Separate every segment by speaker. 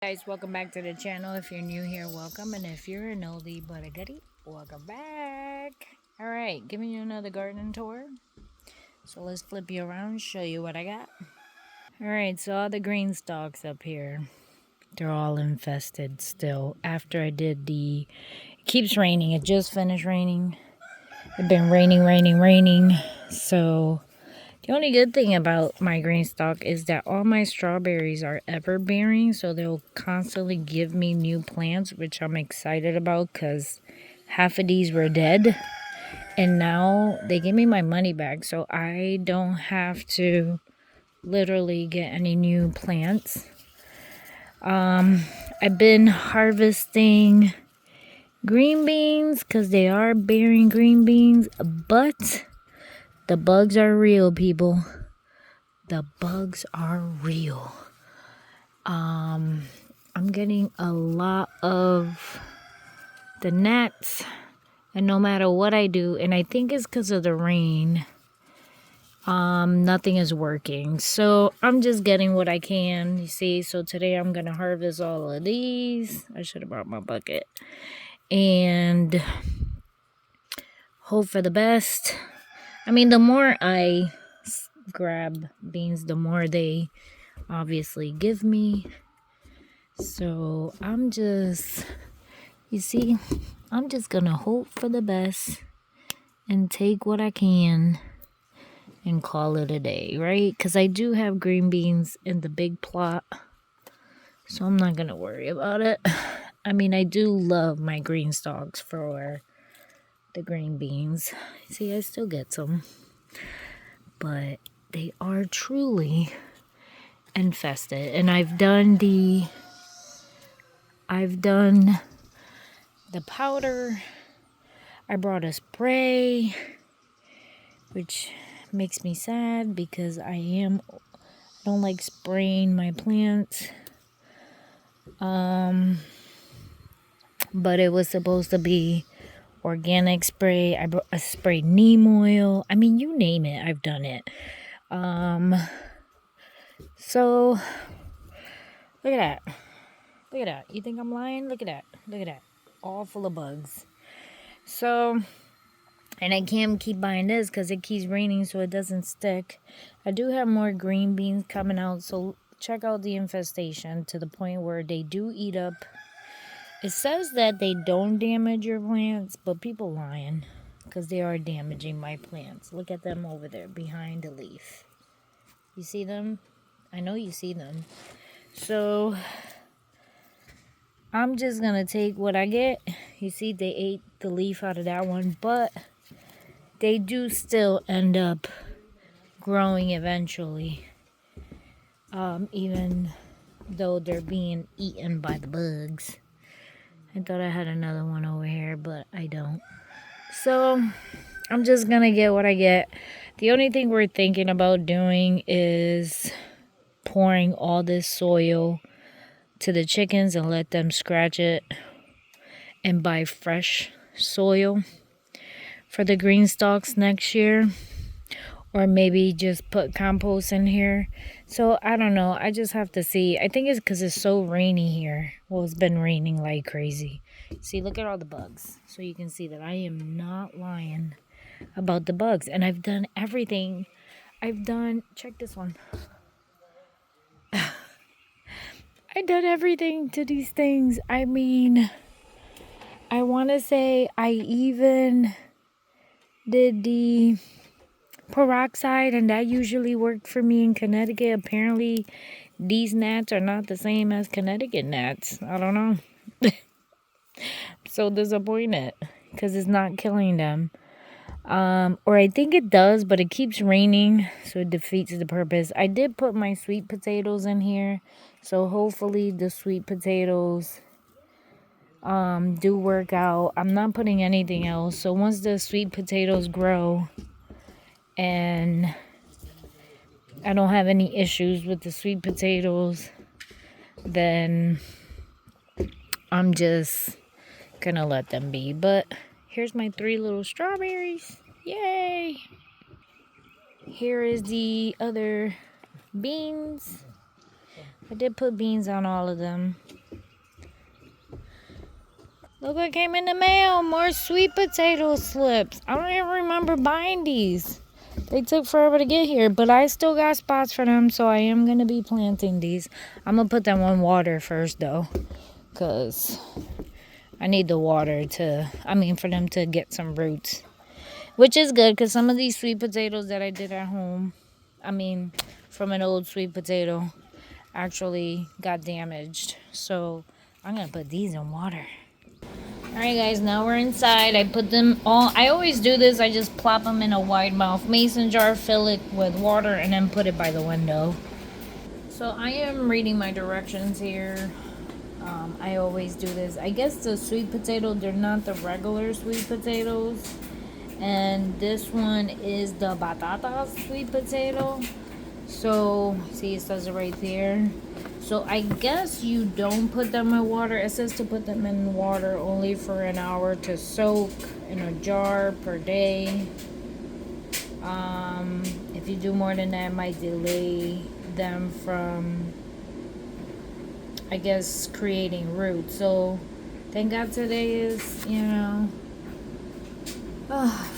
Speaker 1: Guys, welcome back to the channel. If you're new here, welcome, and if you're an oldie but a goodie, welcome back. All right, giving you another garden tour. So let's flip you around, show you what I got. All right, so all the green stalks up here, they're all infested still. After I did it keeps raining. It just finished raining. It's been raining. So the only good thing about my green stalk is that all my strawberries are ever bearing, so they'll constantly give me new plants, which I'm excited about because half of these were dead. And now they give me my money back, so I don't have to literally get any new plants. I've been harvesting green beans because they are bearing green beans, but the bugs are real, people. The bugs are real. I'm getting a lot of the gnats, and no matter what I do, and I think it's because of the rain, nothing is working. So I'm just getting what I can, you see. So today I'm gonna harvest all of these. I should have brought my bucket and hope for the best. I mean, the more I grab beans, the more they obviously give me. So you see, I'm just gonna hope for the best and take what I can and call it a day, right? Because I do have green beans in the big plot, so I'm not gonna worry about it. I mean, I do love my green stalks for the green beans. See, I still get some, but they are truly infested. And I've done the powder. I brought a spray, which makes me sad because I don't like spraying my plants. But it was supposed to be organic spray. I sprayed neem oil. I mean, you name it, I've done it. So look at that. Look at that. You think I'm lying? Look at that. Look at that. All full of bugs. So, and I can't keep buying this because it keeps raining so it doesn't stick. I do have more green beans coming out, so check out the infestation to the point where they do eat up. It says that they don't damage your plants, but people lying because they are damaging my plants. Look at them over there behind the leaf. You see them? I know you see them. So I'm just going to take what I get. You see, they ate the leaf out of that one, but they do still end up growing eventually, even though they're being eaten by the bugs. I thought I had another one over here, but I don't. So I'm just going to get what I get. The only thing we're thinking about doing is pouring all this soil to the chickens and let them scratch it and buy fresh soil for the green stalks next year, or maybe just put compost in here. So I don't know. I just have to see. I think it's because it's so rainy here. Well, it's been raining like crazy. See, look at all the bugs. So you can see that I am not lying about the bugs. And I've done everything. Check this one. I done everything to these things. I mean, I want to say I even did the peroxide, and that usually worked for me in Connecticut. Apparently, these gnats are not the same as Connecticut gnats. I don't know. So disappointed because it's not killing them. Or I think it does, but it keeps raining, so it defeats the purpose. I did put my sweet potatoes in here, so hopefully the sweet potatoes do work out. I'm not putting anything else. So once the sweet potatoes grow and I don't have any issues with the sweet potatoes, then I'm just gonna let them be. But here's my 3 little strawberries. Yay! Here is the other beans. I did put beans on all of them. Look what came in the mail. More sweet potato slips. I don't even remember buying these. They took forever to get here, but I still got spots for them, so I am going to be planting these. I'm going to put them on water first, though, because I need the water for them to get some roots, which is good, because some of these sweet potatoes that I did at home, from an old sweet potato, actually got damaged. So I'm going to put these in water. Alright guys, now we're inside. I put them all, I always do this, I just plop them in a wide mouth mason jar, fill it with water, and then put it by the window. So I am reading my directions here. I always do this. I guess the sweet potato, they're not the regular sweet potatoes. And this one is the batata sweet potato. So, see, it says it right there. So I guess you don't put them in water. It says to put them in water only for an hour to soak in a jar per day. If you do more than that, it might delay them from, I guess, creating roots. So thank God today is,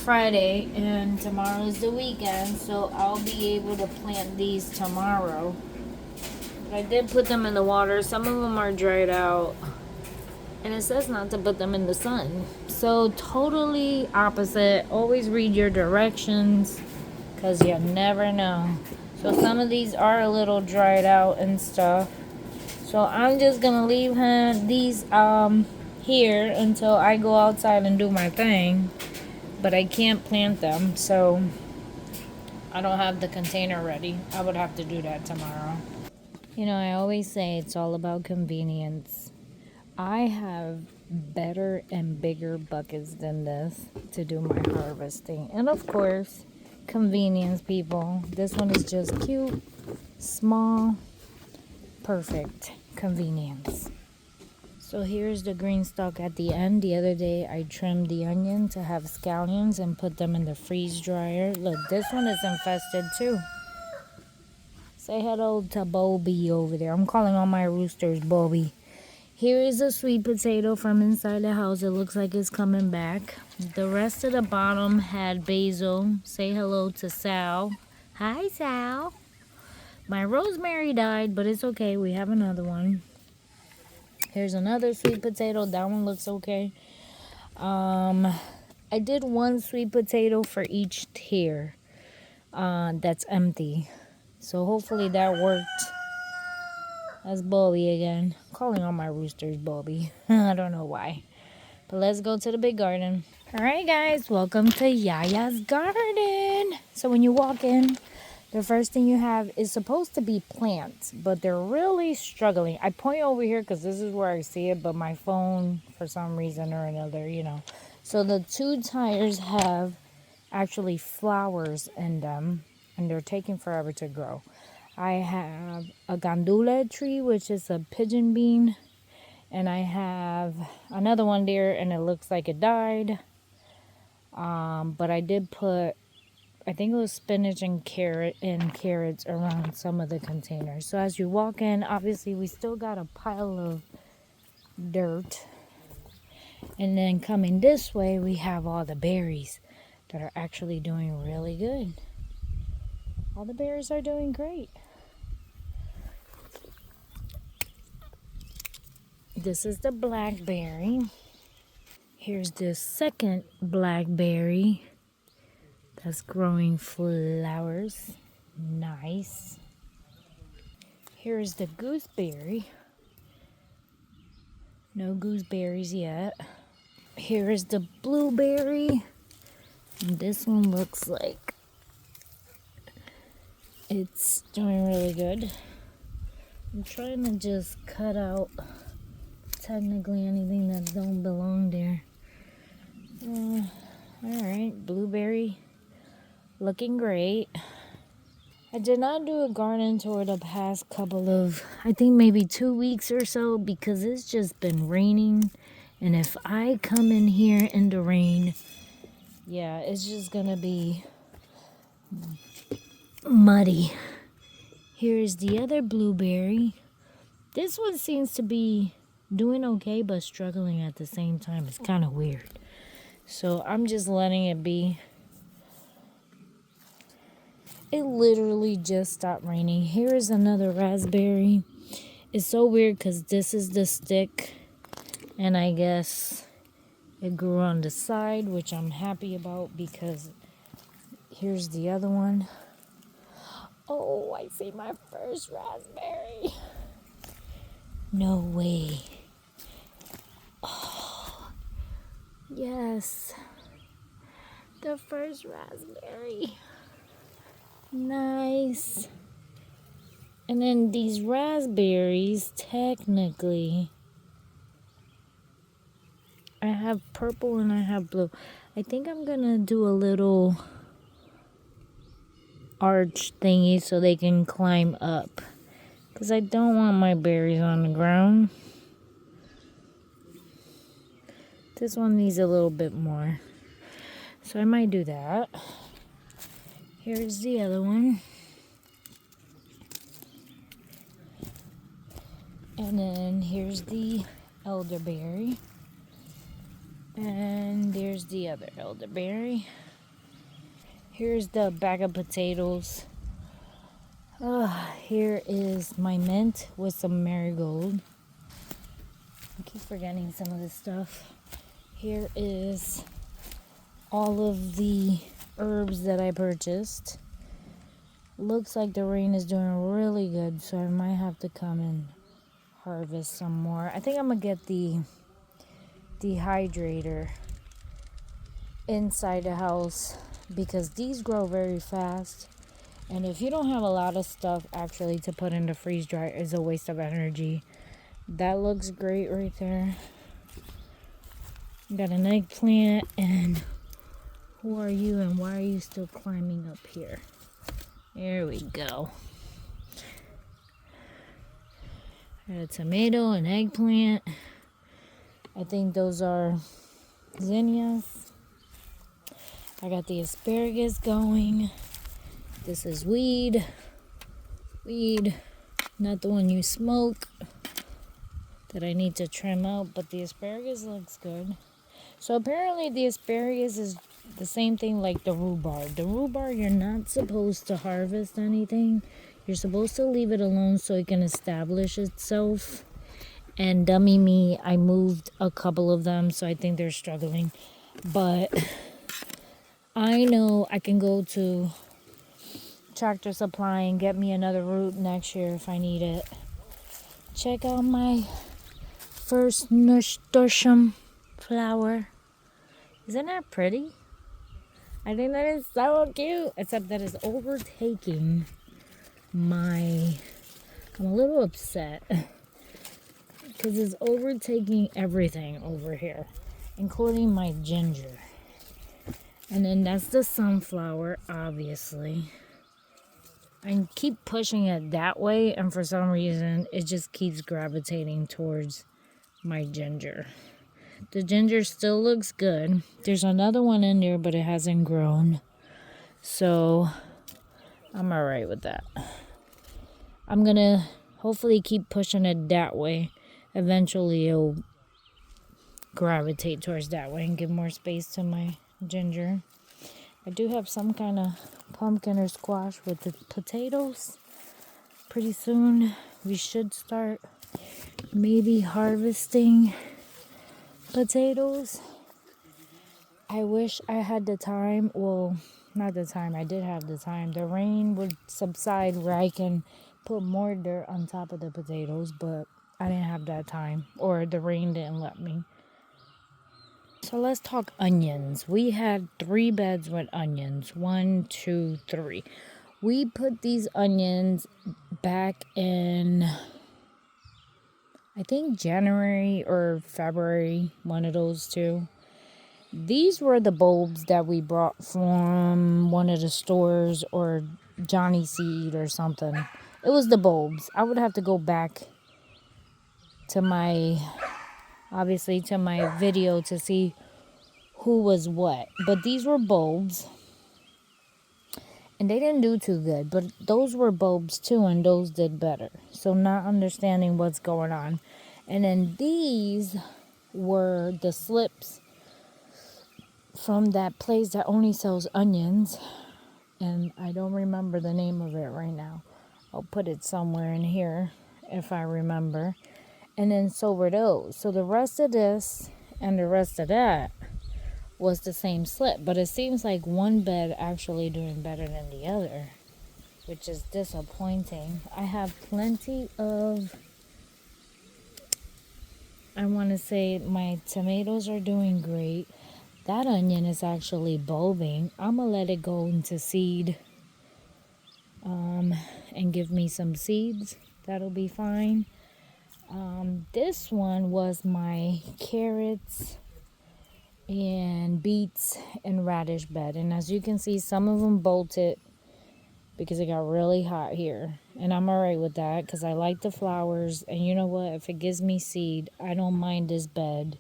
Speaker 1: Friday, and tomorrow is the weekend, so I'll be able to plant these tomorrow. But I did put them in the water. Some of them are dried out, and it says not to put them in the sun. So totally opposite. Always read your directions, because you never know. So some of these are a little dried out and stuff. So I'm just gonna leave these here until I go outside and do my thing. But I can't plant them, so I don't have the container ready. I would have to do that tomorrow. I always say it's all about convenience. I have better and bigger buckets than this to do my harvesting. And of course, convenience, people. This one is just cute, small, perfect convenience. So here's the green stalk at the end. The other day I trimmed the onion to have scallions and put them in the freeze dryer. Look, this one is infested too. Say hello to Bobby over there. I'm calling all my roosters Bobby. Here is a sweet potato from inside the house. It looks like it's coming back. The rest of the bottom had basil. Say hello to Sal. Hi, Sal. My rosemary died, but it's okay. We have another one. Here's another sweet potato. That one looks okay. I did one sweet potato for each tier that's empty. So hopefully that worked. That's Bobby again. I'm calling all my roosters Bobby. I don't know why. But let's go to the big garden. Alright guys, welcome to Yaya's garden. So when you walk in, the first thing you have is supposed to be plants, but they're really struggling. I point over here because this is where I see it, but my phone, for some reason or another, So the 2 tires have actually flowers in them, and they're taking forever to grow. I have a gandula tree, which is a pigeon bean, and I have another one there, and it looks like it died. But I did put, I think it was spinach and carrots around some of the containers. So as you walk in, obviously we still got a pile of dirt. And then coming this way, we have all the berries that are actually doing really good. All the berries are doing great. This is the blackberry. Here's the second blackberry. That's growing flowers. Nice. Here's the gooseberry. No gooseberries yet. Here is the blueberry. And this one looks like it's doing really good. I'm trying to just cut out technically anything that don't belong there. Alright, blueberry. Looking great. I did not do a garden tour the past couple of, I think maybe 2 weeks or so, because it's just been raining. And if I come in here in the rain, yeah, it's just gonna be muddy. Here's the other blueberry. This one seems to be doing okay, but struggling at the same time. It's kind of weird. So I'm just letting it be. It literally just stopped raining. Here is another raspberry. It's so weird because this is the stick. And I guess it grew on the side, which I'm happy about because here's the other one. Oh, I see my first raspberry. No way. Oh, yes. The first raspberry. Nice. And then these raspberries, technically, I have purple and I have blue. I think I'm gonna do a little arch thingy so they can climb up. Because I don't want my berries on the ground. This one needs a little bit more. So I might do that. Here's the other one. And then here's the elderberry. And there's the other elderberry. Here's the bag of potatoes. Here is my mint with some marigold. I keep forgetting some of this stuff. Here is all of the herbs that I purchased. Looks like the rain is doing really good, so I might have to come and harvest some more. I think I'm gonna get the dehydrator inside the house because these grow very fast. And if you don't have a lot of stuff actually to put in the freeze dryer, it's a waste of energy. That looks great right there. Got an eggplant, and who are you and why are you still climbing up here? There we go. Got a tomato, an eggplant. I think those are zinnias. I got the asparagus going. This is weed. Weed, not the one you smoke, that I need to trim out, but the asparagus looks good. So apparently the asparagus is the same thing like the rhubarb. The rhubarb, you're not supposed to harvest anything. You're supposed to leave it alone so it can establish itself. And dummy me, I moved a couple of them, so I think they're struggling. But I know I can go to Tractor Supply and get me another root next year if I need it. Check out my first nasturtium flower. Isn't that pretty? I think that is so cute. Except that it's overtaking my... I'm a little upset. Because it's overtaking everything over here. Including my ginger. And then that's the sunflower, obviously. I keep pushing it that way, and for some reason, it just keeps gravitating towards my ginger. The ginger still looks good. There's another one in there, but it hasn't grown. So, I'm alright with that. I'm gonna hopefully keep pushing it that way. Eventually, it'll gravitate towards that way and give more space to my ginger. I do have some kind of pumpkin or squash with the potatoes. Pretty soon we should start maybe harvesting potatoes. I wish I had the time. Well, not the time. I did have the time. The rain would subside where I can put more dirt on top of the potatoes, but I didn't have that time, or the rain didn't let me. So let's talk onions. We had 3 beds with onions. 1, 2, 3. We put these onions back in, I think January or February, one of those two. These were the bulbs that we brought from one of the stores or Johnny Seed or something. It was the bulbs. I would have to go back to my video to see who was what. But these were bulbs. And they didn't do too good, but those were bulbs too, and those did better. So not understanding what's going on. And then these were the slips from that place that only sells onions. And I don't remember the name of it right now. I'll put it somewhere in here if I remember. And then so were those. So the rest of this and the rest of that was the same slip, but it seems like one bed actually doing better than the other, which is disappointing. I have plenty of, I want to say my tomatoes are doing great. That onion is actually bulbing. I'm gonna let it go into seed and give me some seeds. That'll be fine. This one was my carrots and beets and radish bed, and as you can see, some of them bolted because it got really hot here, and I'm alright with that because I like the flowers. And you know what, if it gives me seed, I don't mind this bed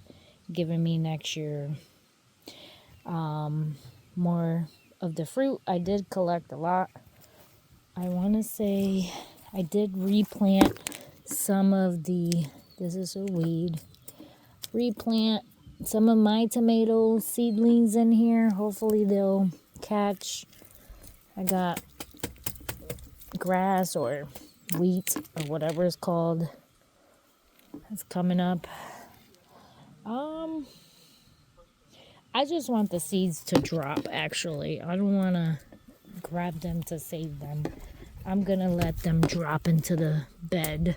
Speaker 1: giving me next year more of the fruit. I did collect a lot. I want to say I did replant some of the, this is a weed, replant some of my tomato seedlings in here. Hopefully they'll catch. I got grass or wheat or whatever it's called. It's coming up. I just want the seeds to drop, actually. I don't want to grab them to save them. I'm going to let them drop into the bed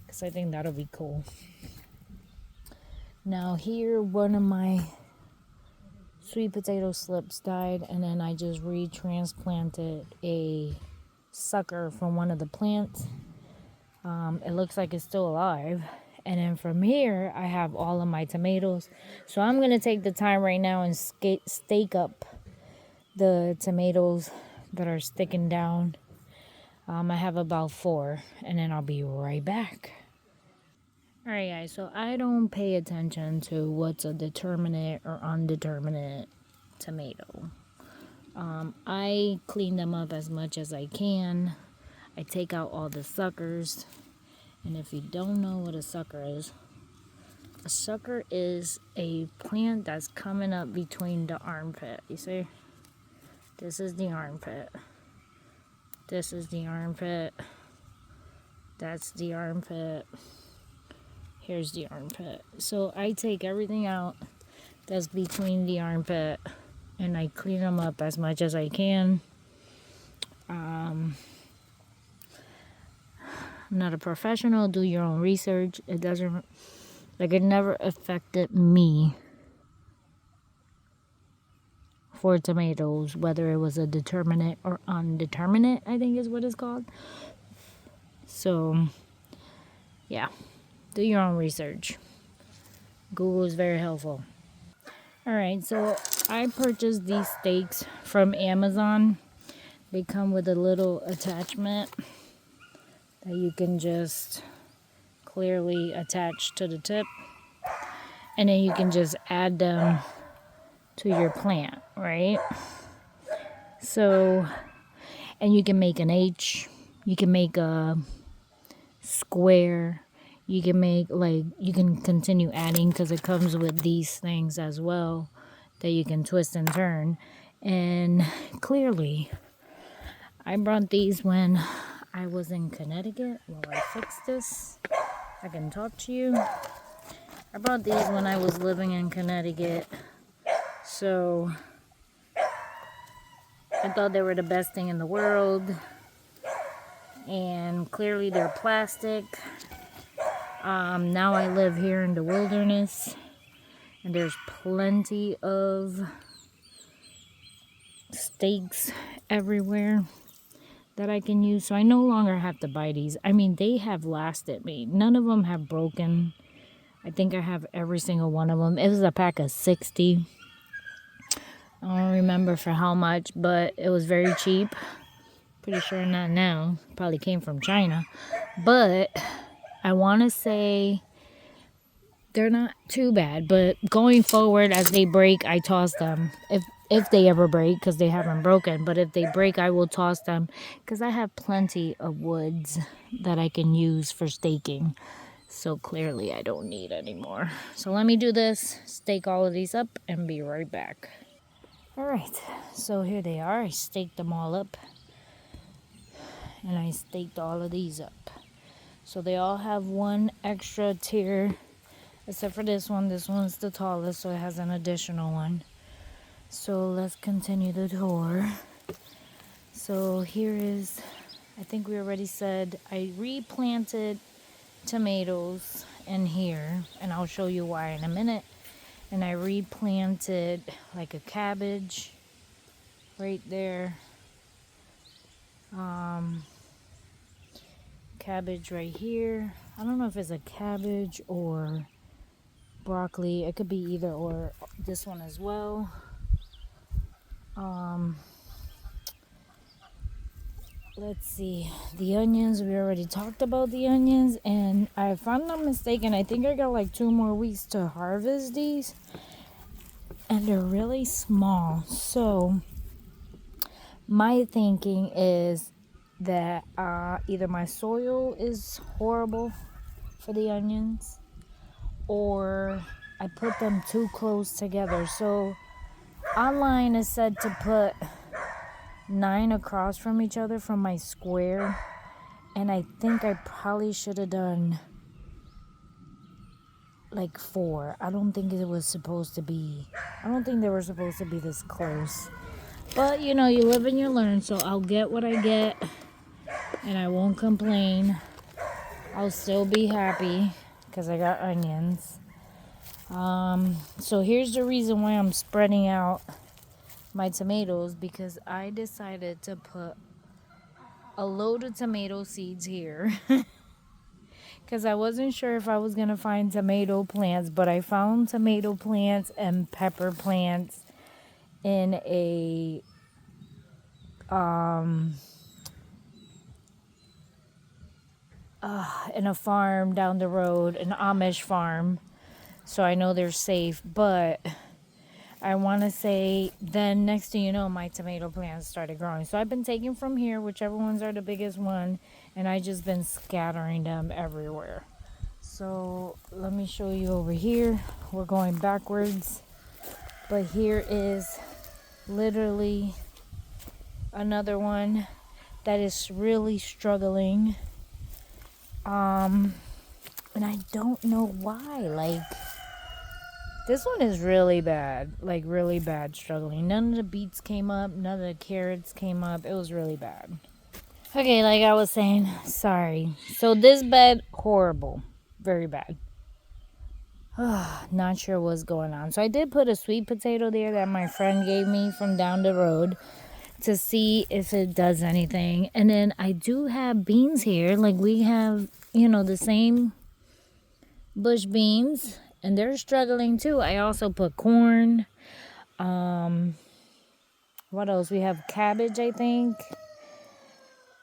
Speaker 1: because I think that'll be cool. Now here, one of my sweet potato slips died, and then I just retransplanted a sucker from one of the plants. It looks like it's still alive. And then from here, I have all of my tomatoes. So I'm going to take the time right now and stake up the tomatoes that are sticking down. I have about 4, and then I'll be right back. Alright guys, so I don't pay attention to what's a determinate or undeterminate tomato. I clean them up as much as I can. I take out all the suckers. And if you don't know what a sucker is a plant that's coming up between the armpit. You see? This is the armpit. This is the armpit. That's the armpit. Here's the armpit. So I take everything out that's between the armpit and I clean them up as much as I can. I'm not a professional. Do your own research. It doesn't, like, it never affected me for tomatoes, whether it was a determinate or undeterminate, I think is what it's called. So, yeah. Do your own research. Google is very helpful. Alright, so I purchased these stakes from Amazon. They come with a little attachment that you can just clearly attach to the tip. And then you can just add them to your plant, right? So, and you can make an H. You can make a square. You can make, like, you can continue adding because it comes with these things as well that you can twist and turn. And clearly, I brought these when I was in Connecticut. While I fix this, I can talk to you. I brought these when I was living in Connecticut. So, I thought they were the best thing in the world. And clearly they're plastic. Now I live here in the wilderness, and there's plenty of stakes everywhere that I can use, so I no longer have to buy these. I mean, they have lasted me. None of them have broken. I think I have every single one of them. It was a pack of 60. I don't remember for how much, but it was very cheap. Pretty sure not now. Probably came from China. But I want to say they're not too bad, but going forward as they break, I toss them. if they ever break, because they haven't broken. But if they break, I will toss them, because I have plenty of woods that I can use for staking. So clearly I don't need any more. So let me do this, stake all of these up, and be right back. All right, so here they are. I staked them all up, and I staked all of these up. So they all have one extra tier, except for this one. This one's the tallest, so it has an additional one. So let's continue the tour. So here is, I think we already said, I replanted tomatoes in here, and I'll show you why in a minute. And I replanted like a cabbage right there. Cabbage right here. I don't know if it's a cabbage or broccoli. It could be either or. This one as well. Let's see. The onions, we already talked about the onions. And if I'm not mistaken, I think I got like 2 more weeks to harvest these. And they're really small. So my thinking is that either my soil is horrible for the onions, or I put them too close together. So online it said to put 9 across from each other from my square, and I think I probably should have done like 4. I don't think they were supposed to be this close. But you know, you live and you learn, so I'll get what I get and I won't complain. I'll still be happy because I got onions. So here's the reason why I'm spreading out my tomatoes, because I decided to put a load of tomato seeds here because I wasn't sure if I was going to find tomato plants, but I found tomato plants and pepper plants in a farm down the road, an Amish farm. So I know they're safe, but I want to say then next thing you know, my tomato plants started growing. So I've been taking from here, whichever ones are the biggest one, and I just been scattering them everywhere. So let me show you over here. We're going backwards, but here is literally another one that is really struggling. And I don't know why. Like, this one is really bad, like really bad, struggling. None of the beets came up, none of the carrots came up. It was really bad. Okay, like I was saying, sorry. So this bed, horrible, very bad. Not sure what's going on. So I did put a sweet potato there that my friend gave me from down the road to see if it does anything. And then I do have beans here. Like, we have, you know, the same bush beans, and they're struggling too. I also put corn. What else? We have cabbage, I think.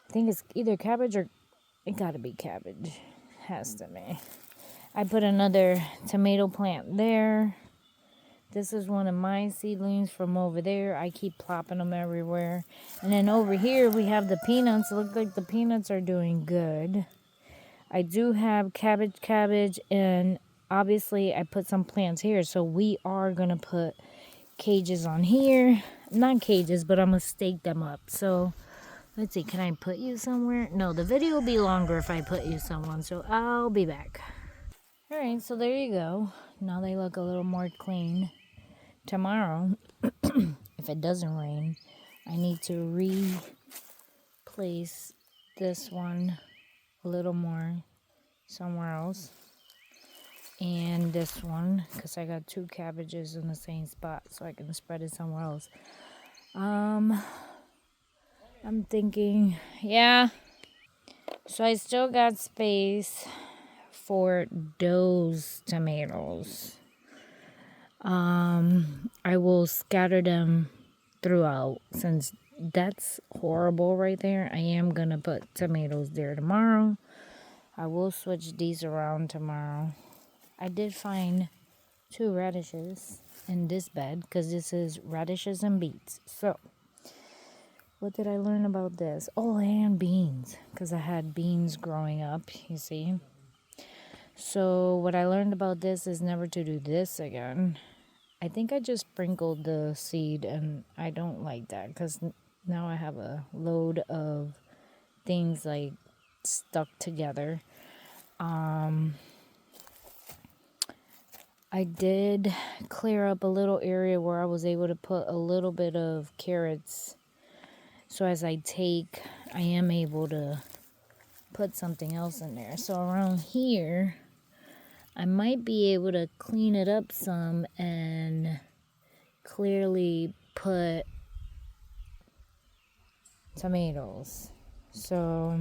Speaker 1: I think it's either cabbage or it gotta be cabbage. Has to be. I put another tomato plant there. This is one of my seedlings from over there. I keep plopping them everywhere. And then over here we have the peanuts. It looks like the peanuts are doing good. I do have cabbage, and obviously I put some plants here. So we are going to put cages on here. Not cages, but I'm going to stake them up. So let's see, can I put you somewhere? No, the video will be longer if I put you someone. So I'll be back. All right, so there you go. Now they look a little more clean. Tomorrow, if it doesn't rain, I need to replace this one a little more somewhere else, and this one, because I got 2 cabbages in the same spot, so I can spread it somewhere else. I'm thinking, yeah, so I still got space for those tomatoes. I will scatter them throughout, since that's horrible right there. I am gonna put tomatoes there tomorrow. I will switch these around tomorrow. I did find 2 radishes. in this bed because this is radishes and beets. So, what did I learn about this? Oh, and beans, because I had beans growing up, you see. So, what I learned about this is never to do this again. I think I just sprinkled the seed, and I don't like that because now I have a load of things like stuck together. I did clear up a little area where I was able to put a little bit of carrots. So as I take, I am able to put something else in there. So around here, I might be able to clean it up some and clearly put tomatoes. So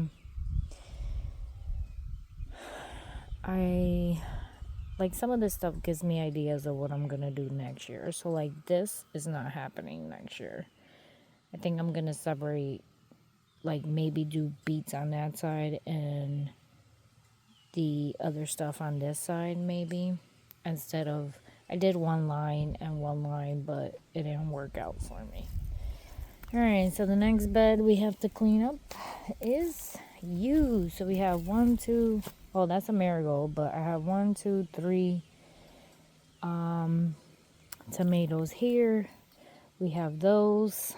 Speaker 1: like some of this stuff gives me ideas of what I'm gonna do next year. So like this is not happening next year. I think I'm gonna separate, like maybe do beets on that side and the other stuff on this side maybe, instead of, I did one line and one line, but it didn't work out for me. Alright, so the next bed we have to clean up is you. So we have 1, 2, oh, that's a marigold, but I have 1, 2, 3 tomatoes here. We have those.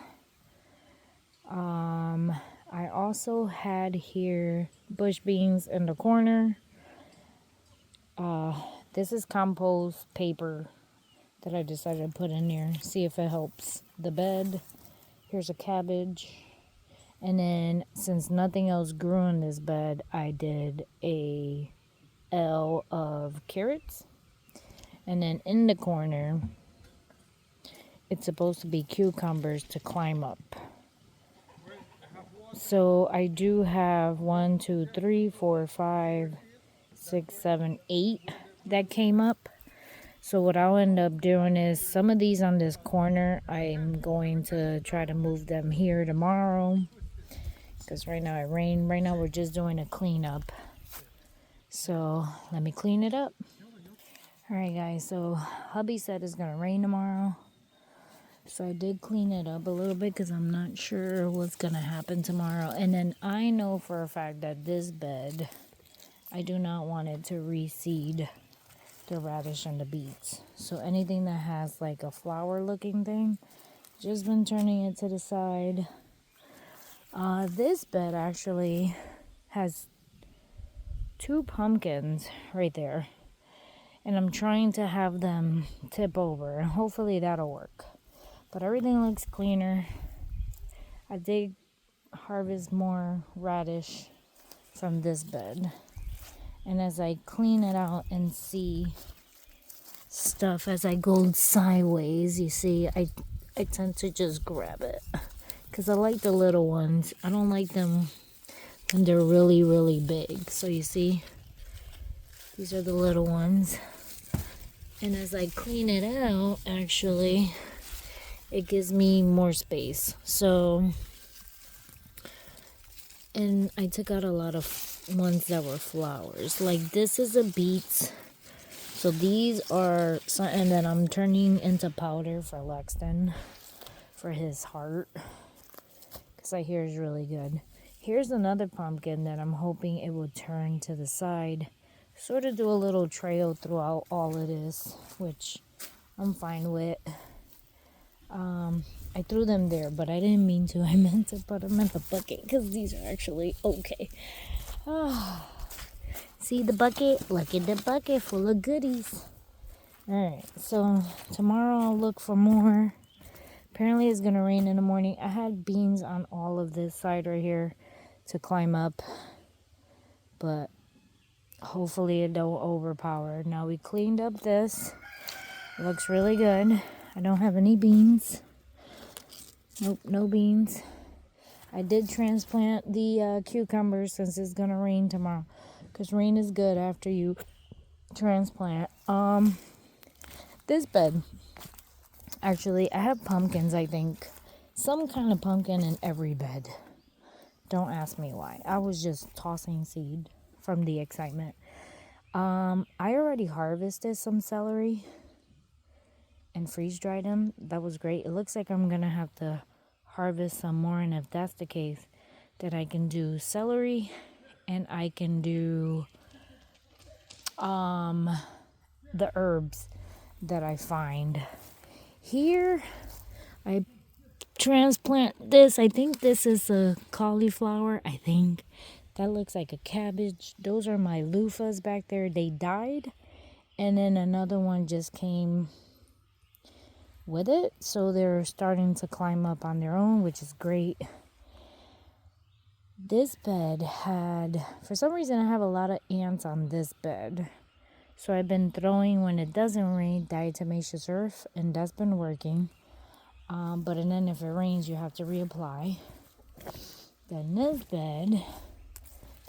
Speaker 1: I also had here bush beans in the corner. This is compost paper that I decided to put in there, see if it helps the bed. Here's a cabbage. And then since nothing else grew in this bed, I did a L of carrots. And then in the corner, it's supposed to be cucumbers to climb up. So I do have 1, 2, 3, 4, 5, 6, 7, 8 that came up. So what I'll end up doing is some of these on this corner, I'm going to try to move them here tomorrow. Because right now it rained. Right now we're just doing a cleanup. So let me clean it up. Alright guys, so hubby said it's going to rain tomorrow. So I did clean it up a little bit because I'm not sure what's going to happen tomorrow. And then I know for a fact that this bed, I do not want it to reseed the radish and the beets. So anything that has like a flower looking thing, just been turning it to the side. This bed actually has 2 pumpkins right there. And I'm trying to have them tip over. Hopefully that'll work. But everything looks cleaner. I did harvest more radish from this bed. And as I clean it out and see stuff as I go sideways, you see, I tend to just grab it. Because I like the little ones. I don't like them when they're really, really big. So you see, these are the little ones. And as I clean it out, actually, it gives me more space. So, and I took out a lot of ones that were flowers. Like this is a beet. So these are, and then I'm turning into powder for Lexton for his heart. Because I hear is really good. Here's another pumpkin that I'm hoping it will turn to the side. Sort of do a little trail throughout all of this, which I'm fine with. I threw them there, but I didn't mean to. I meant to put them in the bucket because these are actually okay. Oh. See the bucket? Look at the bucket full of goodies. Alright, so tomorrow I'll look for more. Apparently it's going to rain in the morning. I had beans on all of this side right here to climb up. But hopefully it don't overpower. Now we cleaned up this. It looks really good. I don't have any beans. Nope, no beans. I did transplant the cucumbers since it's going to rain tomorrow. Because rain is good after you transplant. This bed. Actually, I have pumpkins, I think. Some kind of pumpkin in every bed. Don't ask me why. I was just tossing seed from the excitement. I already harvested some celery. and freeze dried them. That was great. It looks like I'm gonna have to harvest some more, and if that's the case, then I can do celery and I can do the herbs that I find. Here I transplant this. I think this is a cauliflower. I think that looks like a cabbage. Those are my loofahs back there. They died, and then another one just came with it, so they're starting to climb up on their own, which is great. This bed had, for some reason, I have a lot of ants on this bed, so I've been throwing, when it doesn't rain, diatomaceous earth, and that's been working. But and then if it rains, you have to reapply. Then this bed,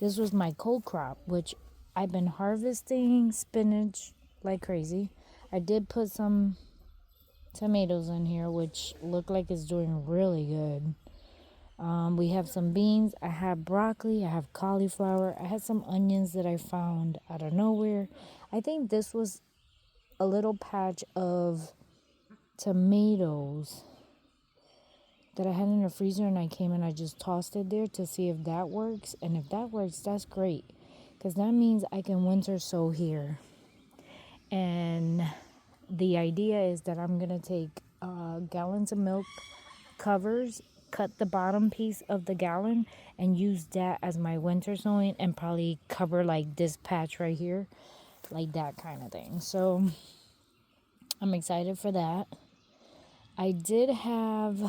Speaker 1: this was my cold crop, which I've been harvesting spinach like crazy. I did put some tomatoes in here, which look like it's doing really good. We have some beans. I have broccoli. I have cauliflower. I had some onions that I found out of nowhere. I think this was a little patch of tomatoes that I had in the freezer, and I came and I just tossed it there to see if that works. And if that works, that's great, because that means I can winter sow here. And the idea is that I'm gonna take gallons of milk covers, cut the bottom piece of the gallon, and use that as my winter sowing, and probably cover like this patch right here, like that kind of thing. So I'm excited for that. I did have,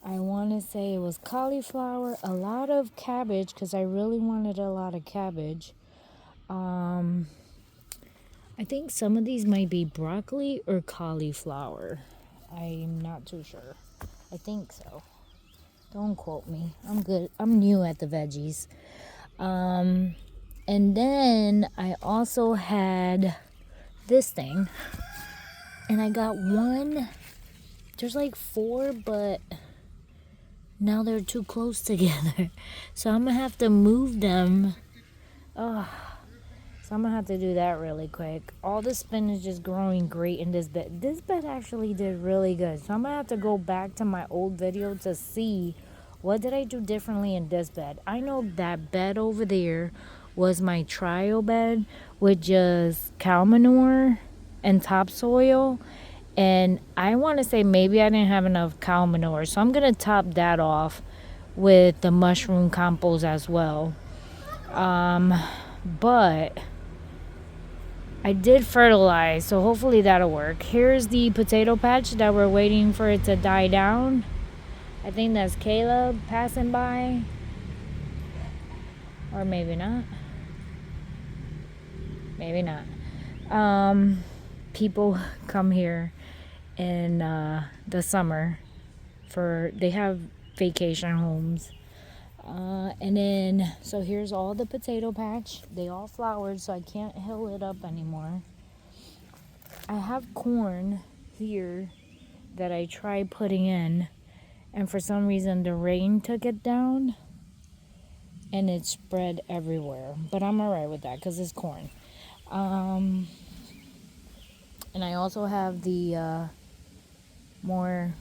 Speaker 1: I want to say it was cauliflower, a lot of cabbage, because I really wanted a lot of cabbage. I think some of these might be broccoli or cauliflower. I'm not too sure. I think so. Don't quote me. I'm good. I'm new at the veggies. And then I also had this thing. And I got one. There's like 4, but now they're too close together. So I'm going to have to move them. So I'm going to have to do that really quick. All the spinach is growing great in this bed. This bed actually did really good. So I'm going to have to go back to my old video to see what did I do differently in this bed. I know that bed over there was my trial bed with just cow manure and topsoil. And I want to say maybe I didn't have enough cow manure. So I'm going to top that off with the mushroom compost as well. But I did fertilize, so hopefully that'll work. Here's the potato patch that we're waiting for it to die down. I think that's Caleb passing by. Or maybe not. Maybe not. People come here in the summer they have vacation homes. And then, so here's all the potato patch. They all flowered, so I can't hill it up anymore. I have corn here that I tried putting in, and for some reason the rain took it down and it spread everywhere. But I'm alright with that because it's corn. And I also have the more,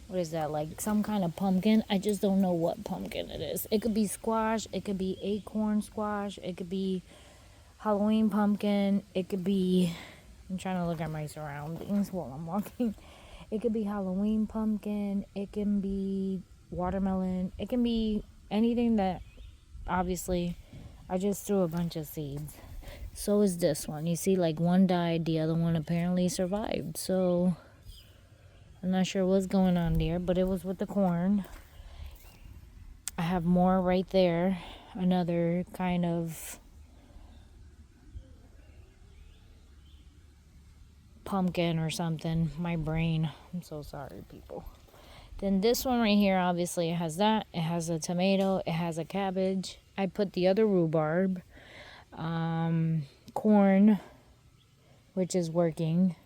Speaker 1: what is that, like some kind of pumpkin. I just don't know what pumpkin it is. It could be squash, it could be acorn squash, it could be Halloween pumpkin, it could be, I'm trying to look at my surroundings while I'm walking. It could be Halloween pumpkin, it can be watermelon, it can be anything that, obviously, I just threw a bunch of seeds. So is this one. You see, like one died, the other one apparently survived. So I'm not sure what's going on there, but it was with the corn. I have more right there. Another kind of pumpkin or something. My brain. I'm so sorry, people. Then this one right here, obviously it has that. It has a tomato. It has a cabbage. I put the other rhubarb. Corn, which is working.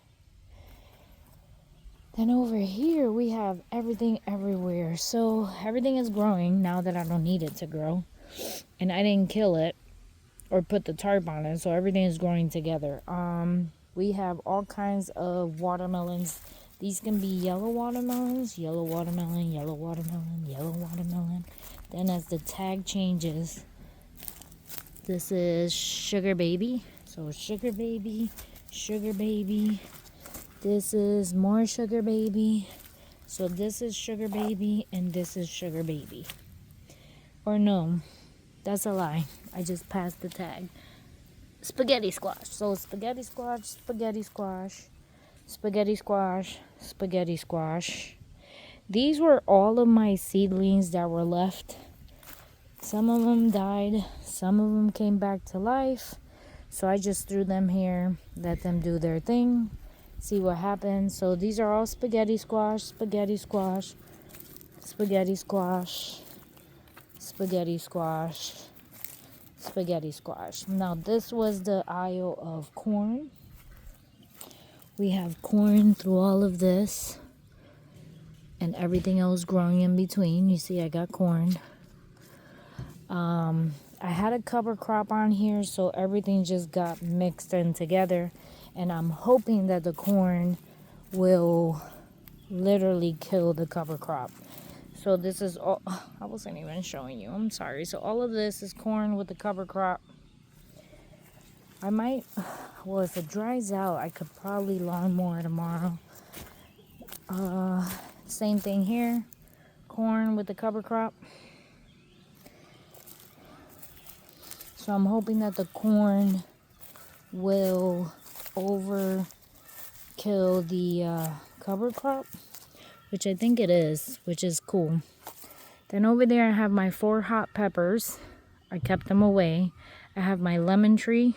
Speaker 1: Then over here we have everything everywhere. So everything is growing now that I don't need it to grow. And I didn't kill it or put the tarp on it, so everything is growing together. We have all kinds of watermelons. These can be yellow watermelons, yellow watermelon, yellow watermelon, yellow watermelon. Then as the tag changes, this is sugar baby. So sugar baby, sugar baby. This is more sugar baby. So this is sugar baby and this is sugar baby. Or no, that's a lie. I just passed the tag. Spaghetti squash. So spaghetti squash, spaghetti squash, spaghetti squash, spaghetti squash. These were all of my seedlings that were left. Some of them died, some of them came back to life. So I just threw them here, let them do their thing, see what happens. So these are all spaghetti squash, spaghetti squash, spaghetti squash, spaghetti squash, spaghetti squash. Now this was the aisle of corn. We have corn through all of this and everything else growing in between. You see I got corn. I had a cover crop on here, so everything just got mixed in together, and I'm hoping that the corn will literally kill the cover crop. So this is all, I wasn't even showing you, I'm sorry. So all of this is corn with the cover crop. I might, well, if it dries out, I could probably lawn mower tomorrow. Same thing here, corn with the cover crop. So I'm hoping that the corn will overkill the cover crop, which I think it is, which is cool. Then over there I have my 4 hot peppers. I kept them away. I have my lemon tree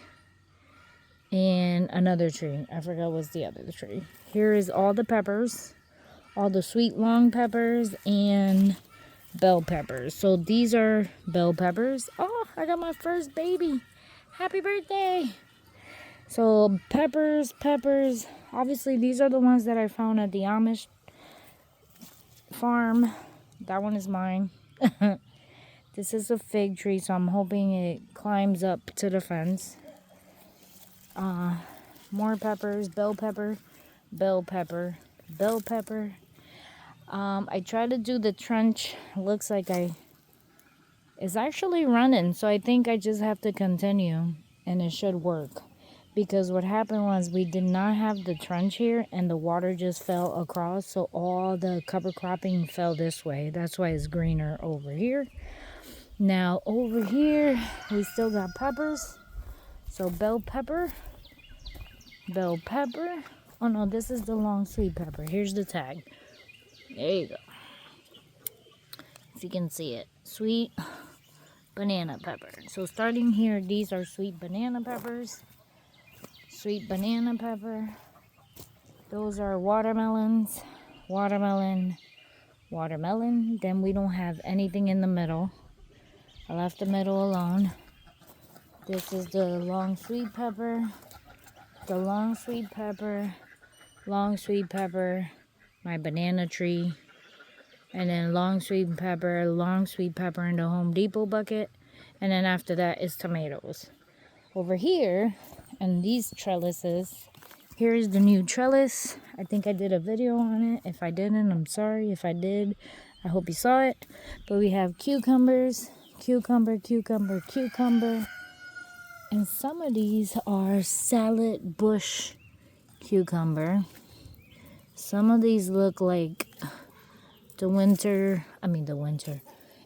Speaker 1: and another tree. I forgot what's the other tree. Here is all the peppers, all the sweet long peppers and bell peppers. So these are bell peppers. Oh, I got my first baby. Happy birthday. So peppers. Obviously these are the ones that I found at the Amish farm. That one is mine. This is a fig tree, so I'm hoping it climbs up to the fence. More peppers, bell pepper, bell pepper, bell pepper. I tried to do the trench. Looks like it's actually running, so I think I just have to continue and it should work. Because what happened was we did not have the trench here and the water just fell across, so all the cover cropping fell this way. That's why it's greener over here. Now over here we still got peppers. So bell pepper, bell pepper. Oh no, this is the long sweet pepper. Here's the tag. There you go. If you can see it. Sweet banana pepper. So starting here, these are sweet banana peppers. Sweet banana pepper. Those are watermelons. Watermelon. Watermelon. Then we don't have anything in the middle. I left the middle alone. This is the long sweet pepper. The long sweet pepper. Long sweet pepper. My banana tree. And then long sweet pepper in the Home Depot bucket. And then after that is tomatoes. Over here, and these trellises, here is the new trellis. I think I did a video on it. If I didn't, I'm sorry. If I did, I hope you saw it. But we have cucumbers, cucumber. And some of these are salad bush cucumber. Some of these look like the winter,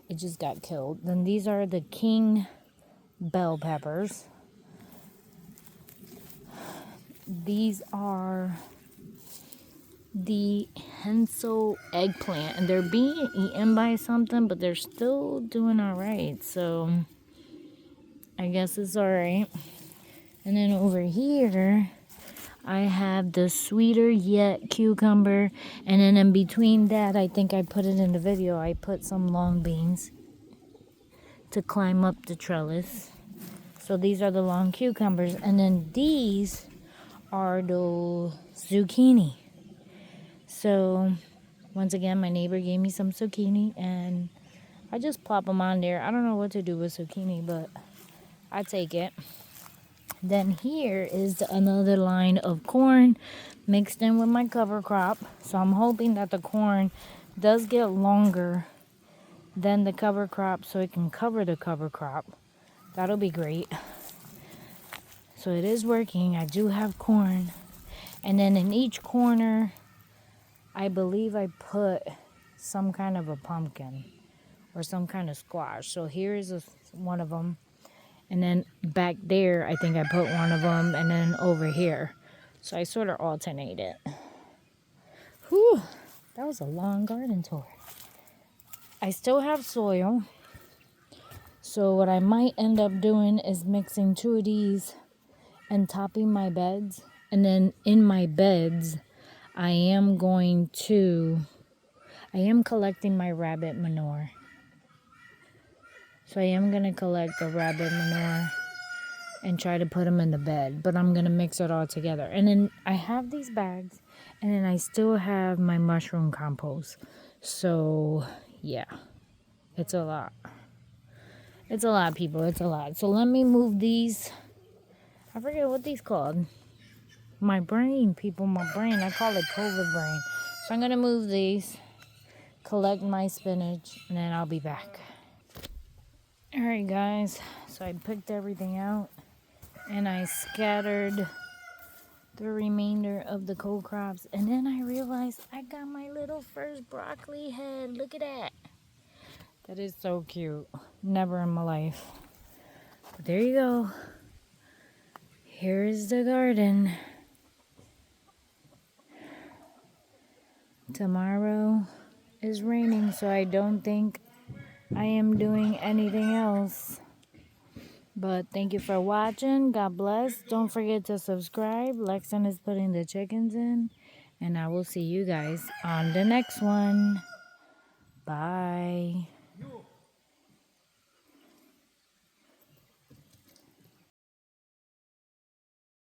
Speaker 1: it just got killed. Then these are the king bell peppers. These are the Hensel eggplant, and they're being eaten by something, but they're still doing all right. So I guess it's all right. And then over here, I have the sweeter yet cucumber, and then in between that, I think I put it in the video, I put some long beans to climb up the trellis. So these are the long cucumbers, and then these are the zucchini. So once again, my neighbor gave me some zucchini, and I just plop them on there. I don't know what to do with zucchini, but I take it. Then here is another line of corn mixed in with my cover crop. So I'm hoping that the corn does get longer than the cover crop so it can cover the cover crop. That'll be great. So it is working. I do have corn. And then in each corner, I believe I put some kind of a pumpkin or some kind of squash. So here is one of them. And then back there, I think I put one of them. And then over here. So I sort of alternate it. Whew, that was a long garden tour. I still have soil. So what I might end up doing is mixing 2 of these and topping my beds. And then in my beds, I am collecting my rabbit manure. So I am going to collect the rabbit manure and try to put them in the bed. But I'm going to mix it all together. And then I have these bags. And then I still have my mushroom compost. So, yeah. It's a lot. It's a lot, people. It's a lot. So let me move these. I forget what these called. My brain, people. My brain. I call it COVID brain. So I'm going to move these. Collect my spinach. And then I'll be back. Alright, guys. So I picked everything out. And I scattered the remainder of the cold crops. And then I realized I got my little first broccoli head. Look at that. That is so cute. Never in my life. But there you go. Here's the garden. Tomorrow is raining, so I don't think I am doing anything else. But thank you for watching. God bless. Don't forget to subscribe. Lexon is putting the chickens in. And I will see you guys on the next one. Bye.